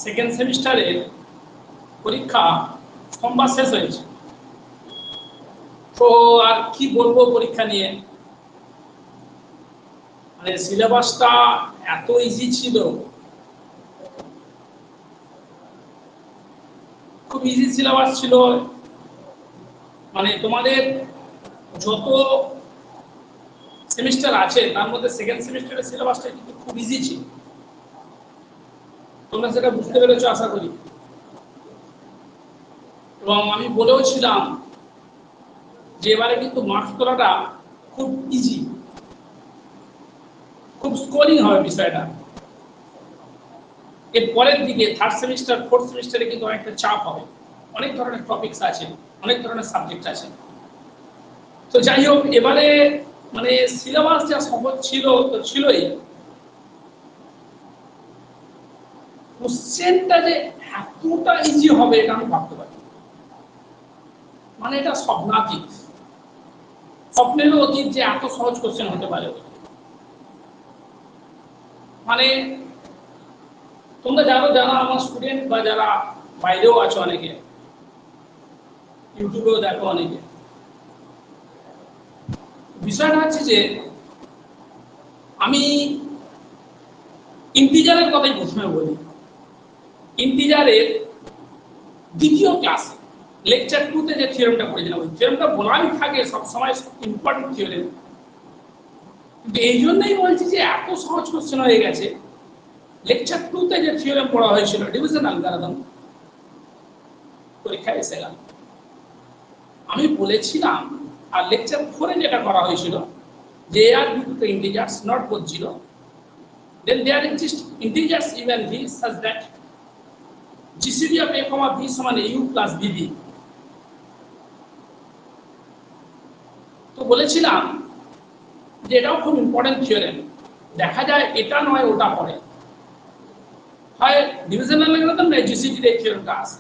Second সেমিস্টারের পরীক্ষা সোমবার শেষ হয়েছে। তো আর কি বলবো পরীক্ষা নিয়ে, মানে সিলেবাসটা এত ইজি ছিল, খুব ইজি সিলেবাস ছিল। মানে তোমাদের যত সেমিস্টার আছে তার মধ্যে সেকেন্ড সেমিস্টারের সিলেবাসটা কিন্তু খুব ইজি ছিল। তোমরা সেটা বুঝতে পেরেছো আশা করি। এবং আমি বলেও ছিলাম যে এবারে কিন্তু মার্কস তোলাটা খুব ইজি, খুব স্কোরিং হবে বিষয়টা। এর পরের দিকে থার্ড সেমিস্টার ফোর্থ সেমিস্টারে কিন্তু অনেকটা চাপ হবে, অনেক ধরনের টপিকস আছে, অনেক ধরনের সাবজেক্ট আছে। তো যাই হোক, এবারে মানে সিলেবাস যা সহজ ছিল তো ছিলই, কোশ্চেনটা যে এতটা ইজি হবে এটা আমি ভাবতে পারি, মানে এটা স্বপ্নাতীত, স্বপ্নেরও অতীত যে এত সহজ কোশ্চেন হতে পারে। মানে তোমরা যারা আমার স্টুডেন্ট বা যারা বাইরেও আছো, অনেকে ইউটিউবেও দেখো, অনেকে, বিষয়টা হচ্ছে যে আমি ইন্টিজারের কথাই প্রথমে বলি। ইন্টিজারের দ্বিতীয় ক্লাসে লেকচার 2 তে যে থিওরেমটা পড়েছিলাম, ওই থিওরেমটা বলাই থাকে সবসময় ইম্পর্টেন্ট থিওরেম, কিন্তু এই জন্যই বলছি যে এত সহজ কোশ্চেন হয়ে গেছে। লেকচার 2 তে যে থিওরেম পড়া হয়েছিল ডিভিশন অ্যালগরিদম, পরীক্ষায় এসে গেল। আমি বলেছিলাম, আর লেকচার 4 এ যেটা করা হয়েছিল যে আর B two integers not both zero, then there exist integers even v such that GCD of a comma b সমান u plus bb। তো বলেছিলাম যে এটাও খুব ইম্পর্টেন্ট থিওরেম, দেখা যায় এটা নয় ওটা পড়ে, হয় ডিভিশন অ্যালগরিদম না জিসিডি এর থিওরেমটা আছে।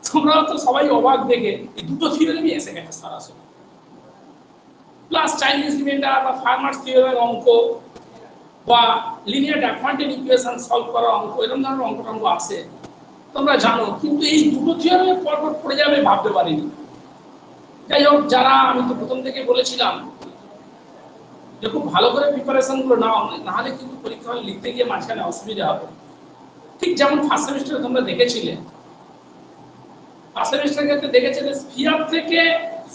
তোমরা তো সবাই অবাক দেখে এই দুটো থিওরেমই এসে গেছে সরাসরি, প্লাস চাইনিজ রিমাইন্ডার বা ফার্মার্স থিওরেমের অঙ্ক বা লিনিয়ার ডিফারেন্সিয়াল ইকুয়েশন সলভ করার অঙ্ক, এরকম ধরনের অঙ্ক আছে তোমরা জানো, কিন্তু এই দুটো থিওরেমে পরপর পড়ে যাবে ভাবতে পারিনি। যাই হোক, যারা, আমি তো প্রথম থেকে বলেছিলাম যে খুব ভালো করে প্রিপারেশন গুলো নাও, না হলে কিন্তু পরীক্ষা হলে লিখতে গিয়ে মাঝখানে অসুবিধা হবে। ঠিক যেমন ফার্স্ট সেমিস্টারে তোমরা দেখেছিলে, ফার্স্ট সেমিস্টারের ক্ষেত্রে দেখেছিলে স্ফিয়ার থেকে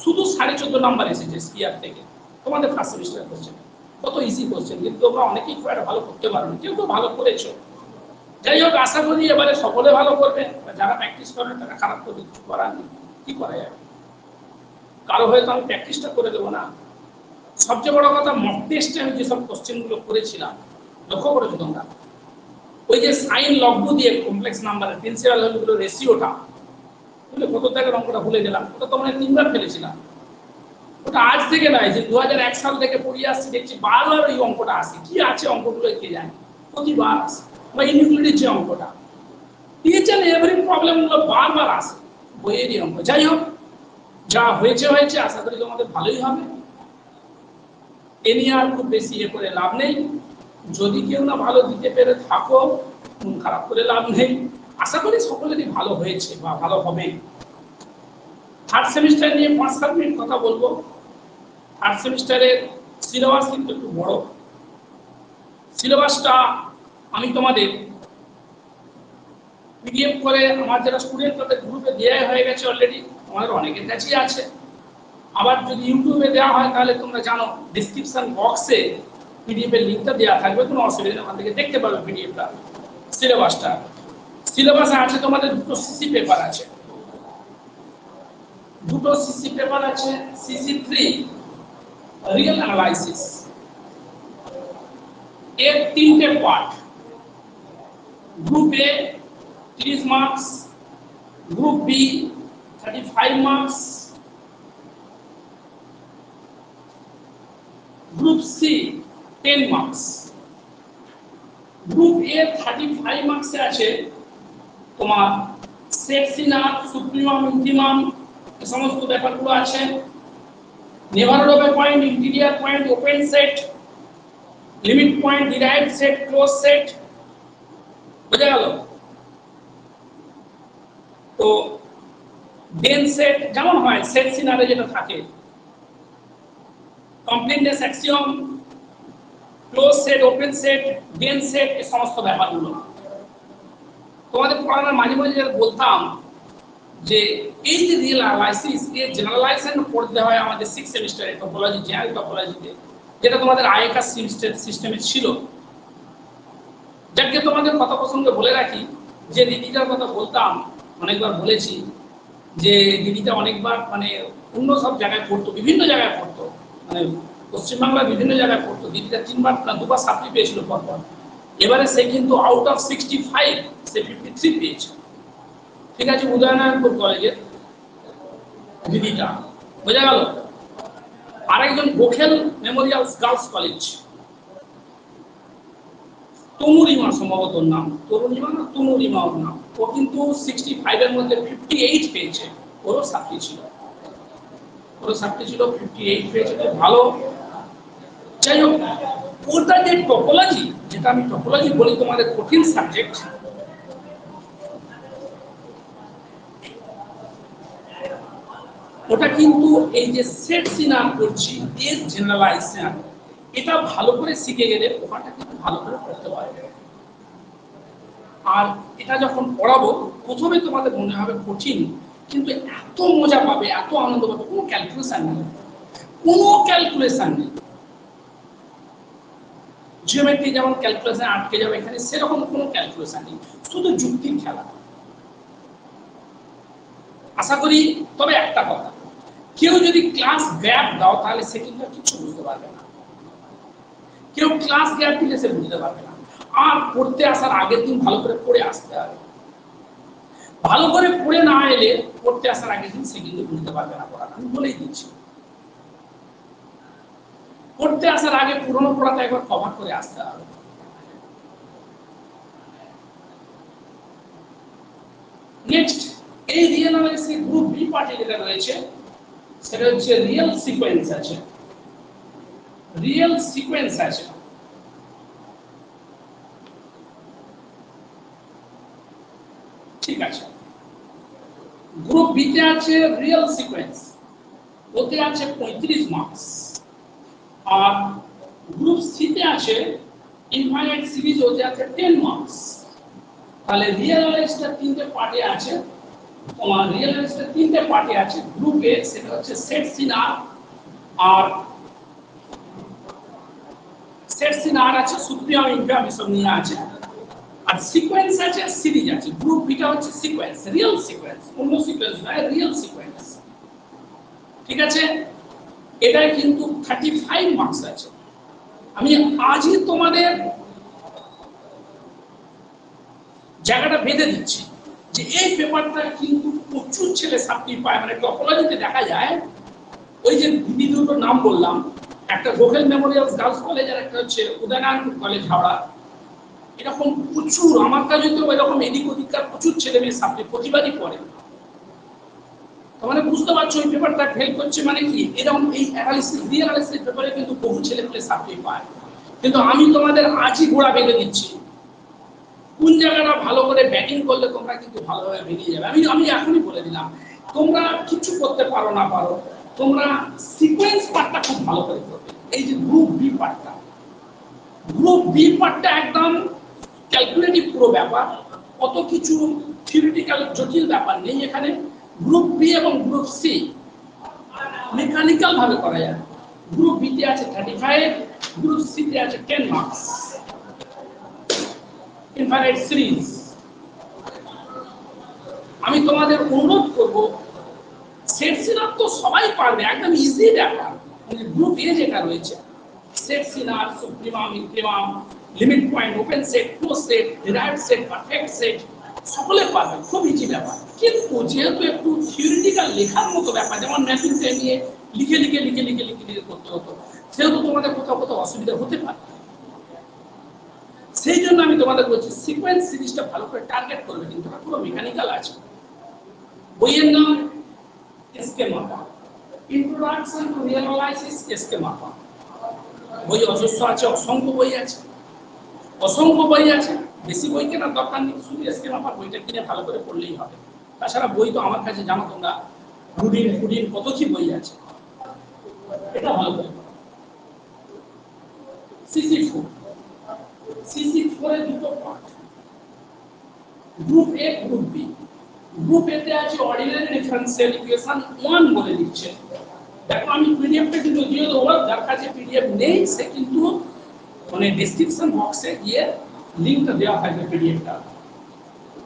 শুধু 14.5 নাম্বার এসেছে, স্ফিয়ার থেকে তোমাদের ফার্স্ট সেমিস্টারে কোশ্চেন, কত ইজি কোশ্চেন, কিন্তু তোমরা অনেকেই খুব একটা ভালো করতে পারো, কেউ তো ভালো করেছো। যাই হোক, আশা করি এবারে সকলে ভালো করবে, যারা প্র্যাকটিস করেন তারা খারাপ করবে, কিছু করার নেই, কি করা যাবে, কারো হয়তো আমি প্র্যাকটিসটা করে দেবো না। সবচেয়ে বড় কথা, মক টেস্টে আমি যেসব কোশ্চেনগুলো করেছিলাম, লক্ষ্য করেছো তোমরা, ওই যে সাইন লব্ধ দিয়ে কমপ্লেক্স নাম্বারের প্রিন্সিপাল ভ্যালুগুলো রেশিওটা, কত টাকার অঙ্কটা ভুলে গেলাম, ওটা তোমরা 3বার ফেলেছিলাম। ওটা আজ থেকে নয়, যে 2001 সাল থেকে পড়িয়ে আসছি, দেখছি বারবার ওই অঙ্কটা আসে, কি আছে অঙ্কগুলো কে জানে, প্রতিবার আসে। বা ইনক্লুডেড যে অঙ্কটা, ইচ এন্ড এভরি প্রবলেমগুলো বারবার আসে, বইয়েরই অঙ্ক। যাই হোক, যা হয়েছে হয়েছে, আশা করি তোমাদের ভালোই হবে, এ নিয়ে আর খুব বেশি ইয়ে করে লাভ নেই। যদি কেউ না ভালো দিতে পেরে থাকো, খারাপ করে লাভ নেই, আশা করি সকলেরই ভালো হয়েছে বা ভালো হবে। থার্ড সেমিস্টার নিয়ে 5-7 মিনিট কথা বলবো। থার্ড সেমিস্টারের সিলেবাস কিন্তু একটু বড়। সিলেবাসটা আমি তোমাদের পিডিএফ করে আমার যারা স্টুডেন্ট তাদের গ্রুপে দেওয়া হয়ে গেছে অলরেডি, আমাদের অনেকের কাছেই আছে। আবার যদি ইউটিউবে দেওয়া হয় তাহলে তোমরা জানো ডেসক্রিপশন বক্সে পিডিএফ এর লিংকটা দেওয়া থাকবে, কোনো অসুবিধা নেই, ওখান থেকে দেখতে পারবে পিডিএফটা, সিলেবাসটা। সিলেবাসে আছে তোমাদের দুটো সিসি পেপার আছে, দুটো সিসি পেপার আছে, CC3 রিয়েল অ্যানালাইসিস, এর 3টে part. Group A 30 marks, group B 35 marks, group C 10 marks. Group A 35 মার্কসে আছে তোমার সেট সিনার, সুপ্রিমাম, ইন্টিমাম, এই সমস্ত ব্যাপারগুলো আছে। Neighbourhood point, interior point, open set, limit point, derived set, close set, বোঝা গেল? তো ডেন সেট যেমন হয় সেট সিনারে যেটা থাকে, completeness axiom, close set, open set, dense set, এই সমস্ত ব্যাপারগুলো তোমাদের পড়ানোর মাঝে মাঝে যেটা বলতাম যে এই যে রিয়েল অ্যানালাইসিস এর জেনারেলাইজেশন পড়তে হয় আমাদের 6 সেমিস্টারে টপোলজি, জেনারেল টপোলজিতে, যেটা তোমাদের আইকার সিস্টেমে ছিল। যাকে তোমাদের কথা প্রসঙ্গে বলে রাখি যে দিদিটার কথা বলতাম, অনেকবার বলেছি যে দিদিটা অনেকবার মানে অন্য সব জায়গায় পড়তো, বিভিন্ন জায়গায় পড়তো, মানে পশ্চিমবাংলার বিভিন্ন জায়গায় পড়তো। দিদিটা 3বার না 2বার সাপ্লি পেয়েছিল পরপর। এবারে সে কিন্তু আউট অফ 65 সে 53 পেয়েছে। ঠিক আছে, উদয়নারায়ণপুর কলেজের দিদিটা, বোঝা গেল? আরেকজন গোখেল মেমোরিয়াল গার্লস কলেজ, তনুরিমা সম্ভবত নাম, তরুণিমা না তনুরিমা ওর নাম, ও কিন্তু 65 এর মধ্যে 58 পেয়েছে। ওরও সাপ্লি ছিল, 58 পেয়েছে, খুব ভালো। যাই হোক, ওটা যে টপোলজি, যেটা আমি টপোলজি বলি তোমাদের কঠিন সাবজেক্ট, ওটা কিন্তু এই যে সেট সিনার করছি এর জেনারেলাইজেশন, এটা ভালো করে শিখে গেলে ওখানটা কিন্তু ভালো করে পড়তে পারবে। আর এটা যখন পড়াবো প্রথমে তোমাদের মনে হবে কঠিন, কিন্তু এত মজা পাবে, এত আনন্দ পাবে, কোনো ক্যালকুলেশন নেই, কোনো ক্যালকুলেশন নেই। জিওমেট্রি যেমন ক্যালকুলেশন আটকে যাবে, এখানে সেরকম কোনো ক্যালকুলেশন নেই, শুধু যুক্তির খেলা। আশা করি। তবে একটা কথা, কেউ যদি ক্লাস গ্যাপ দাও তাহলে সে কিন্তু কিছু বুঝতে পারবে না। কেউ ক্লাস গ্যাপ দিলে সে বুঝতে পারবে না। আর পড়তে আসার আগের দিন ভালো করে পড়ে আসতে হবে। ভালো করে পড়ে না এলে পড়তে আসার আগের দিন সে কিন্তু বুঝতে পারবে না পড়াটা, আমি বলেই দিচ্ছি। পড়তে আসার আগে পুরনো পড়াটা একবার কভার করে আসতে হবে। নেক্সট, এই রিয়েল অ্যানালাইসিস গ্রুপ বি পার্টে যেটা রয়েছে সেটা হচ্ছে রিয়েল সিকোয়েন্স আছে, রিয়েল সিকোয়েন্স আছে। ঠিক আছে, গ্রুপ বি তে আছে রিয়েল সিকোয়েন্স, ওতে আছে 35 মার্কস। আর গ্রুপ সি তে আছে ইনফাইনাইট সিরিজ, ওতে আছে 10 মার্কস। তাহলে রিয়েল অ্যানালাইসিসটা তিনটে পার্টে আছে। তোমার রিয়েল অ্যানালাইসিসটা তিনটে পার্টে আছে। গ্রুপ এ সেটা হচ্ছে সেট সিনার, আর সেট সিনার আছে, সুপ্রিয়াম ইনফিয়াম এসব নিয়ে আছে। আর সিকোয়েন্স আছে, সিরিজ আছে। গ্রুপ বিটা হচ্ছে সিকোয়েন্স, রিয়েল সিকোয়েন্স, অন্য সিকোয়েন্স নয়, রিয়েল সিকোয়েন্স। ঠিক আছে, এটাই কিন্তু 35 মার্কস আছে। আমি আজই তোমাদের জায়গাটা বেঁধে দিচ্ছি যে এই পেপারটা কিন্তু প্রচুর ছেলে সাপ্লি পায়। মানে টপোলজিতে দেখা যায়, ওই যে দিদি দুটো নাম বললাম, একটা গোখেল মেমোরিয়াল গার্লস কলেজ আর একটা হচ্ছে উদয়নারায়ণপুর কলেজ হাওড়া, এরকম প্রচুর আমার কাছে তো এরকম এদিক ওদিককার প্রচুর ছেলে মেয়ে সাপ্লি প্রতিবারই পড়ে। মানে বুঝতে পারছো এই পেপারটা ফেল করছে মানে কি, এরকম এই অ্যানালিসিস রিয়েল অ্যানালিসিস পেপারে কিন্তু বহু ছেলে পেলে সাপ্লি পায়। কিন্তু আমি তোমাদের আজই ঘোড়া বেঁধে দিচ্ছি, কোন জায়গাটা ভালো করে ব্যাটিং করলে তোমরা কিন্তু ভালোভাবে বেরিয়ে যাবে। আমি এখনই বলে দিলাম, তোমরা কিছু করতে পারো না পারো, তোমরা সিকোয়েন্স পার্টটা খুব ভালো করে করবে। এই যে গ্রুপ বি পার্টটা, গ্রুপ বি পার্টটা একদম ক্যালকুলেটিভ পুরো ব্যাপার, কত কিছু থিওরিটিক্যাল জটিল ব্যাপার নেই এখানে। গ্রুপ বি এবং গ্রুপ সি মেকানিক্যাল ভাবে করা যায়। গ্রুপ বি তে আছে 35, গ্রুপ সি তে আছে 10 মার্কস, ইনফাইনাইট সিরিজ। আমি তোমাদের অনুরোধ করব, সেট সিনার তো সবাই পারবে, একদম ইজি ব্যাপার। গ্রুপ এ যেটা রয়েছে সেট সিনার, supremum, infimum, limit point, open set, close set, derived set, perfect set, সকলে পারবে, খুব ইজি ব্যাপার। কিন্তু যেহেতু একটু থিওরিটিক্যাল লেখার মতো ব্যাপার, যেমন ম্যাপিংটা নিয়ে লিখে লিখে লিখে লিখে লিখে লিখে করতে হতো, সেহেতু তোমাদের কোথাও কোথাও অসুবিধা হতে পারে। সেই জন্য আমি তোমাদের বলছি সিকোয়েন্স সিরিজটা ভালো করে টার্গেট করবে, কিন্তু এটা পুরো মেকানিক্যাল আছে। বইয়ের নাম এসকে মাপা, introduction to real analysis SK মাপা। বই অজস্র আছে, অসংখ্য বই আছে, অসংখ্য বই আছে, বেশি বই কেনার দরকার নেই, শুধু এসকে মাপার বইটা কিনে ভালো করে পড়লেই হবে। তাছাড়া বই তো আমার কাছে জানো তোমরা রুডিন ফুডিন কত কি বই আছে, এটা ভালো করে CC4 CC4 এর দুটো part, group A group B. Group A তে আছে অর্ডিনারি ডিফারেনশিয়াল ইকুয়েশন 1 বলে দিচ্ছে। দেখো আমি পিডিএফটা কিন্তু দিয়ে দেবো, যার কাছে পিডিএফ নেই সে কিন্তু মানে ডেসক্রিপশন বক্সে গিয়ে লিংকটা দেওয়া থাকবে পিডিএফটা।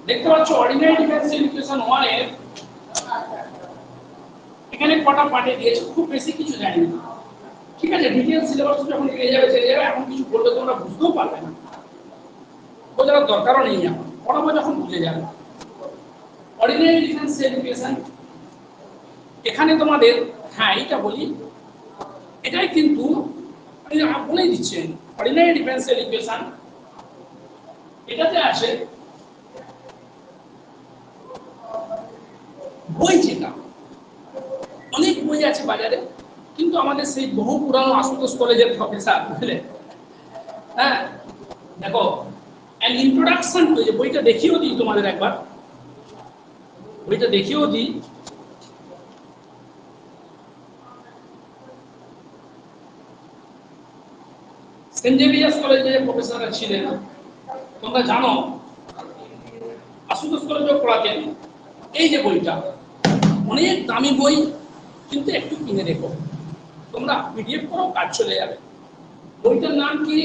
দেখতে পাচ্ছ অর্ডিনারি ডিফারেনশিয়াল ইকুয়েশন 1 এর এখানে কটা পার্টে দিয়েছে, খুব বেশি কিছু জানি না, ঠিক আছে। ডিটেইল সিলেবাস যখন পেয়ে যাবে চলে যাবে, এখন কিছু বললে তোমরা বুঝতেও পারবে না, বোঝার দরকারও নেই, এখন পড়াবো যখন বুঝে যাবে। অর্ডিনারি ডিফারেনশিয়াল ইকুয়েশন এখানে তোমাদের, হ্যাঁ এটা বলি, এটাই কিন্তু আমি বলেই দিচ্ছি। অর্ডিনারি ডিফারেনশিয়াল ইকুয়েশন এটাতে আছে বই, যেটা অনেক বই আছে বাজারে, কিন্তু আমাদের সেই বহু পুরানো আশুতোষ কলেজের প্রফেসর বুঝলে, হ্যাঁ দেখো অ্যান ইন্ট্রোডাকশন টু, যে বইটা দেখিয়েও দিই তোমাদের একবার, বইটা দেখিয়েও দিই। সেন্ট জেভিয়ার্স কলেজে যে প্রফেসররা ছিলেন তোমরা জানো, আশুতোষ কলেজেও পড়াতেন। এই যে বইটা অনেক দামি বই, কিন্তু একটু কিনে দেখো, তোমরা পিডিএফ করো কাজ চলে যাবে। বইটার নাম কি?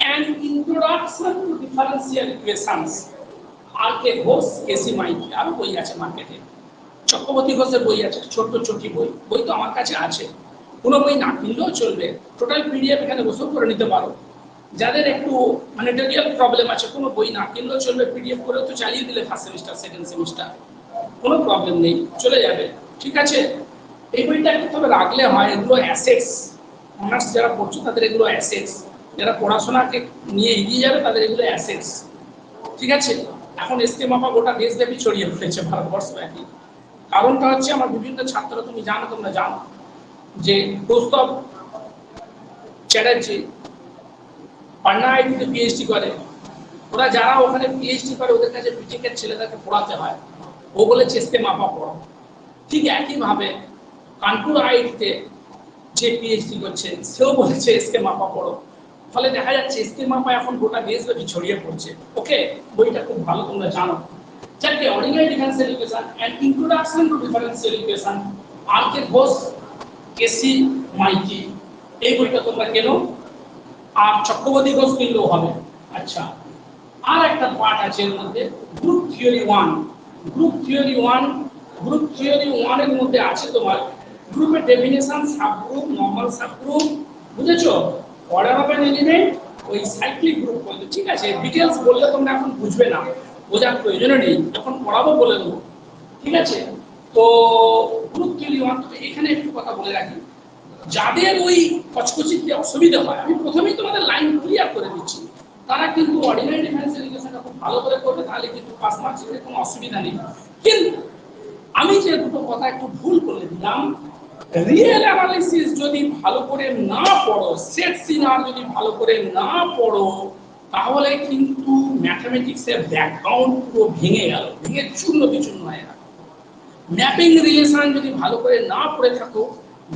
An introduction to differential equations, R K Ghosh, KC Maiti. আরো বই আছে মার্কেটে, চক্রবর্তী ঘোষের বই আছে, ছোট্ট ছোটি বই, বই তো আমার কাছে আছে, কোনো বই না কিনলেও চলবে, টোটাল পিডিএফ এখানে বসেও করে নিতে পারো। যাদের একটু মানে টেরিয়াল প্রবলেম আছে, কোনো বই না কিনলেও চলবে, পিডিএফ করে তো চালিয়ে দিলে ফার্স্ট সেমিস্টার সেকেন্ড সেমিস্টার, কোনো প্রবলেম নেই, চলে যাবে, ঠিক আছে। এই বইটা একটু তবে রাখলে হয়, এগুলো অ্যাসেটস, অনার্স যারা পড়ছো তাদের এগুলো অ্যাসেটস, যারা পড়াশোনাকে নিয়ে এগিয়ে যাবে তাদের এগুলো অ্যাসেটস, ঠিক আছে। এখন এসকে মাপা গোটা দেশব্যাপী ছড়িয়ে পড়েছে ভারতবর্ষব্যাপী। কারণটা হচ্ছে আমার বিভিন্ন ছাত্র, তুমি জানো, তোমরা জানো যে কৌস্তব চ্যাটার্জি পান্না আইটিতে পিএইচডি করে, ওরা যারা ওখানে পিএইচডি করে ওদের কাছে বিটেকের ছেলেদেরকে পড়াতে হয়, ও বলেছে এসকে মাপা পড়ো। ঠিক একইভাবে কানপুর আইটিতে যে পিএইচডি করছে সেও বলেছে এসকে মাপা পড়ো। ফলে দেখা যাচ্ছে এসকে মাপা এখন গোটা দেশব্যাপী ছড়িয়ে পড়ছে। ওকে, বইটা খুব ভালো, তোমরা জানো। চারটে ordinary differential equation and introduction to differential equation, R K Ghosh, KC Maiti, এই বইটা তোমরা কেনো। আর চক্রবর্তী ঘোষ কিনলেও হবে। আচ্ছা, আর একটা পার্ট আছে এর মধ্যে, group theory 1। Group theory 1, group theory 1 এর মধ্যে আছে তোমার গ্রুপের ডেফিনিশন, সাবগ্রুপ, নরমাল সাবগ্রুপ, বুঝেছো, অর্ডার অফ অ্যান এলিমেন্ট, ওই সাইক্লিক গ্রুপ বলতে, ঠিক আছে। ডিটেইলস বললে তোমরা এখন বুঝবে না, বোঝার প্রয়োজন নেই, যখন পড়াবো বলে দেবো, ঠিক আছে। তো গ্রুপ থিওরি 1, তো এখানে একটু কথা বলে রাখি, যাদের ওই কচকচিতে অসুবিধা হয়, আমি প্রথমেই তোমাদের লাইন ক্লিয়ার করে দিচ্ছি, তারা কিন্তু অর্ডিনারি ডিফারেনশিয়াল ইকুয়েশনটা খুব ভালো করে করবে, তাহলে কিন্তু পাস মার্কসের কোনো অসুবিধা নেই। কিন্তু আমি যে দুটো কথা একটু ভুল করে দিলাম, রিয়েল অ্যানালিসিস যদি ভালো করে না পড়ো, সেট সিনার যদি ভালো করে না পড়ো, তাহলে কিন্তু ম্যাথমেটিক্সের ব্যাকগ্রাউন্ড পুরো ভেঙে গেল, ভেঙে চূর্ণ বিচূর্ণ হয়ে গেল। ম্যাপিং রিলেশন যদি ভালো করে না পড়ে থাকো,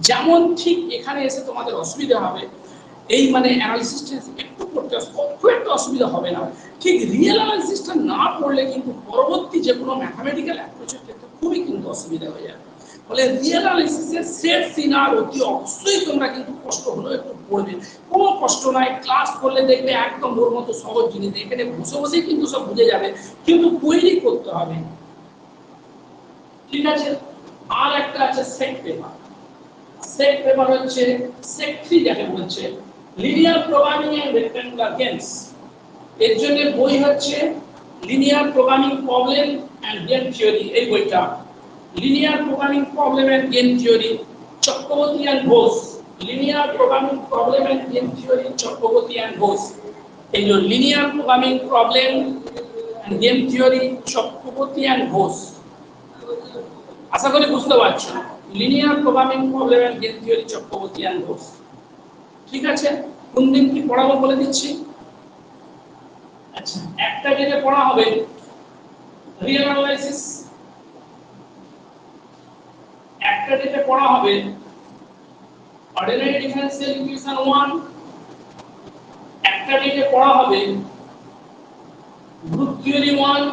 যেমন ঠিক এখানে এসে তোমাদের অসুবিধা হবে, এই মানে অ্যানালিসিসটা একটু করতে খুব একটা অসুবিধা হবে না, ঠিক রিয়েল অ্যানালিসিসটা না পড়লে কিন্তু পরবর্তী যে কোনো ম্যাথমেটিক্যাল অ্যাপ্রোচের ক্ষেত্রে খুবই কিন্তু অসুবিধা হয়ে যাবে। ফলে রিয়েল অ্যানালিসিসের সেট সিনার অতি অবশ্যই তোমরা কিন্তু কষ্ট হলেও একটু পড়বে, কোনো কষ্ট নাই, ক্লাস করলে দেখবে একদম ওর মতো সহজ জিনিস, এখানে বসে বসেই কিন্তু সব বুঝে যাবে, কিন্তু কোয়েরি করতে হবে, ঠিক আছে। আর একটা আছে সেট পেপার। সেট পেপার হচ্ছে সেট 3 যাকে বলছে, linear programming and rectangular games. এর জন্য বই হচ্ছে linear programming problem and game theory, এই বইটা linear programming problem and game theory, Chakraborty and Ghosh. Linear programming problem and game theory, Chakraborty and Ghosh. এই যে linear programming problem and game theory, Chakraborty and Ghosh. আশা করি বুঝতে পারছো, linear programming problem and game theory, Chakraborty and Ghosh, ঠিক আছে। কোন দিন কি পড়াবো বলে দিচ্ছি। আচ্ছা, একটা যেটা পড়া হবে রিয়েল অ্যানালাইসিস, একটা যেটা পড়া হবে অর্ডিনারি ডিফারেনশিয়াল ইকুয়েশন 1, একটা যেটা পড়া হবে গ্রুপ থিওরি 1,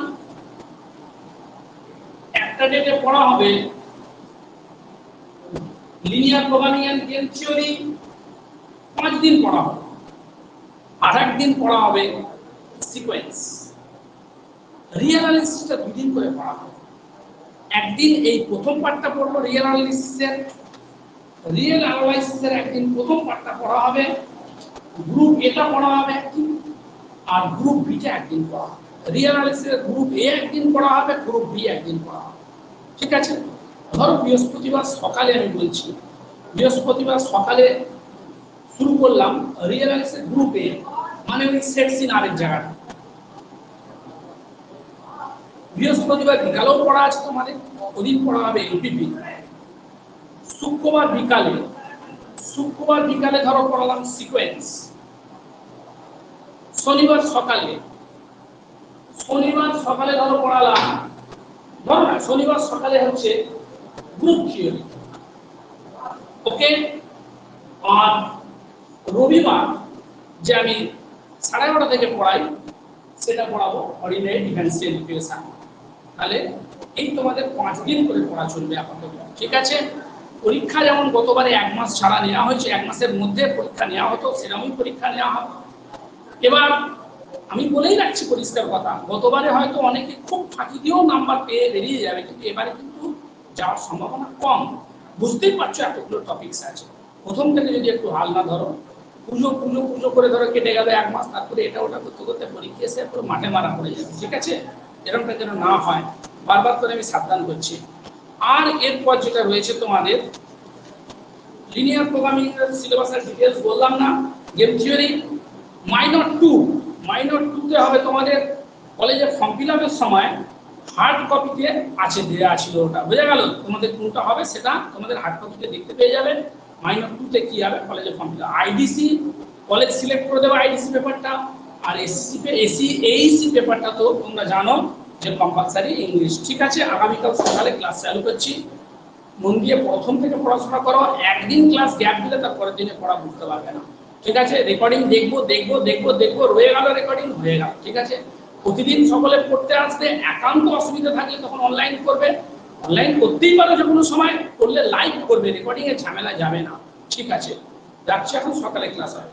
একটা যেটা পড়া হবে linear programming and game theory, 5 দিন পড়া হবে। আর একদিন পড়া হবে সিকোয়েন্স। রিয়েল অ্যানালিসিসটা 2 দিন করে পড়া হবে। একদিন এই প্রথম পার্টটা পড়বো রিয়েল অ্যানালাইসিসের একদিন প্রথম পার্টটা পড়া হবে, গ্রুপ এটা পড়া হবে একদিন, আর গ্রুপ বিটা একদিন পড়া হবে। রিয়েল অ্যানালিসিসের গ্রুপ এ একদিন পড়া হবে, গ্রুপ বি একদিন পড়া হবে। ঠিক আছে? ধরো বৃহস্পতিবার সকালে আমি বলছি, বৃহস্পতিবার সকালে শুরু করলাম রিয়েল অ্যানালিসিস গ্রুপ এ, মানে ওই সেকশন আরেক জায়গায়। বৃহস্পতিবার বিকালেও পড়া আছে তোমাদের, ওদিন পড়া হবে এলপিপি। শুক্রবার বিকালে ধরো পড়ালাম সিকোয়েন্স। শনিবার সকালে ধরো পড়ালাম, ধরো না শনিবার সকালে হচ্ছে গ্রুপ থিওরি। ওকে, আর রবিবার যে আমি 11:30 থেকে পড়াই সেটা পড়াবো অর্ডিনারি ডিফারেনশিয়াল ইকুয়েশন। তাহলে এই তোমাদের 5 দিন করে পড়া চলবে আপাতত। ঠিক আছে? পরীক্ষা যেমন গতবারে 1 মাস ছাড়া নেওয়া হয়েছে, 1 মাসের মধ্যে পরীক্ষা নেওয়া হতো, সেরকমই পরীক্ষা নেওয়া হবে। এবার আমি বলেই রাখছি পরিষ্কার কথা, গতবারে হয়তো অনেকে খুব ফাঁকি দিয়েও নাম্বার পেয়ে বেরিয়ে যাবে, কিন্তু এবারে কিন্তু যাওয়ার সম্ভাবনা কম। বুঝতেই পারছো এতগুলো টপিকস আছে, প্রথম থেকে যদি একটু হাল না ধরো, পুজো করে ধরো কেটে গেল 1 মাস, তারপরে এটা ওটা করতে করতে পরীক্ষা এসে পুরো মাঠে মারা পড়ে যাবে। ঠিক আছে? এরকমটা যেন না হয়, বারবার করে আমি সাবধান করছি। আর এরপর যেটা রয়েছে তোমাদের লিনিয়ার প্রোগ্রামিং এর সিলেবাসের ডিটেইলস বললাম না, গেম থিওরি মাইনর 2 তে হবে তোমাদের কলেজে ফর্ম ফিল আপের সময় হার্ড কপিতে আছে, দেওয়া ছিল, ওটা বোঝা গেল। তোমাদের কোনটা হবে সেটা তোমাদের হার্ড কপিতে দেখতে পেয়ে যাবেন। মাইনর 2 তে কি হবে কলেজে form fill up, IDC college select করে দেবে আইডিসি পেপারটা, আর এইসি পেপারটা তো তোমরা জানো যে কম্পালসারি ইংলিশ। ঠিক আছে? আগামীকাল সকালে ক্লাস চালু করছি, মন দিয়ে প্রথম থেকে পড়াশোনা করো। একদিন ক্লাস গ্যাপ দিলে তারপরের দিনে পড়া বুঝতে পারবে না। ঠিক আছে? রেকর্ডিং দেখবো রয়ে গেল, রেকর্ডিং হয়ে গেল। ঠিক আছে? প্রতিদিন সকলে পড়তে আসবে, একান্ত অসুবিধা থাকলে তখন অনলাইন করবে, অনলাইন করতেই পারো যে কোনো সময়, করলে লাইভ করবে, রেকর্ডিং এর ঝামেলা যাবে না। ঠিক আছে? যাচ্ছি এখন, সকালে ক্লাস হবে।